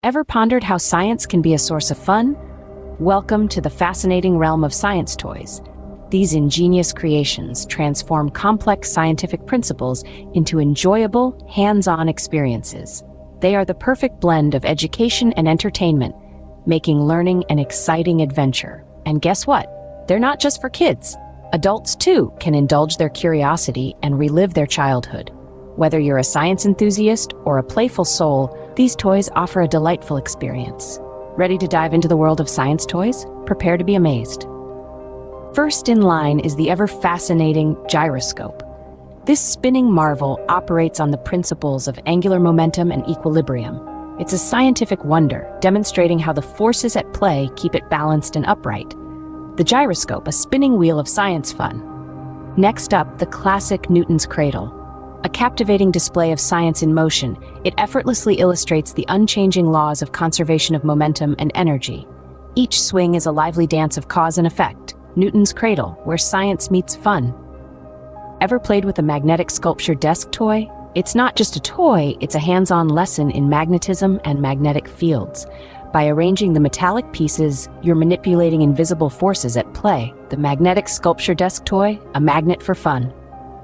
Ever pondered how science can be a source of fun? Welcome to the fascinating realm of science toys. These ingenious creations transform complex scientific principles into enjoyable, hands-on experiences. They are the perfect blend of education and entertainment, making learning an exciting adventure. And guess what? They're not just for kids. Adults, too, can indulge their curiosity and relive their childhood. Whether you're a science enthusiast or a playful soul, these toys offer a delightful experience. Ready to dive into the world of science toys? Prepare to be amazed. First in line is the ever-fascinating gyroscope. This spinning marvel operates on the principles of angular momentum and equilibrium. It's a scientific wonder, demonstrating how the forces at play keep it balanced and upright. The gyroscope, a spinning wheel of science fun. Next up, the classic Newton's cradle. A captivating display of science in motion, it effortlessly illustrates the unchanging laws of conservation of momentum and energy. Each swing is a lively dance of cause and effect. Newton's cradle, where science meets fun. Ever played with a magnetic sculpture desk toy? It's not just a toy, it's a hands-on lesson in magnetism and magnetic fields. By arranging the metallic pieces, you're manipulating invisible forces at play. The magnetic sculpture desk toy, a magnet for fun.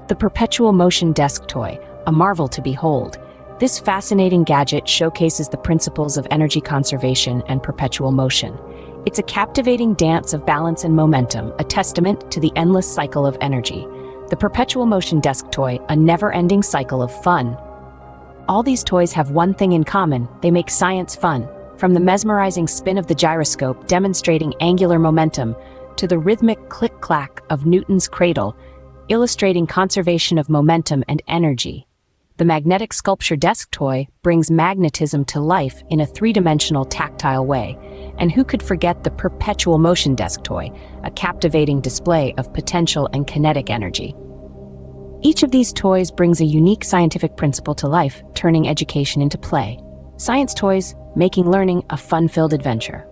The perpetual motion desk toy, a marvel to behold. This fascinating gadget showcases the principles of energy conservation and perpetual motion. It's a captivating dance of balance and momentum, a testament to the endless cycle of energy. The perpetual motion desk toy, a never-ending cycle of fun. All these toys have one thing in common: they make science fun. From the mesmerizing spin of the gyroscope demonstrating angular momentum to the rhythmic click-clack of Newton's cradle, illustrating conservation of momentum and energy. The magnetic sculpture desk toy brings magnetism to life in a three-dimensional tactile way. And who could forget the perpetual motion desk toy, a captivating display of potential and kinetic energy. Each of these toys brings a unique scientific principle to life, turning education into play. Science toys, making learning a fun-filled adventure.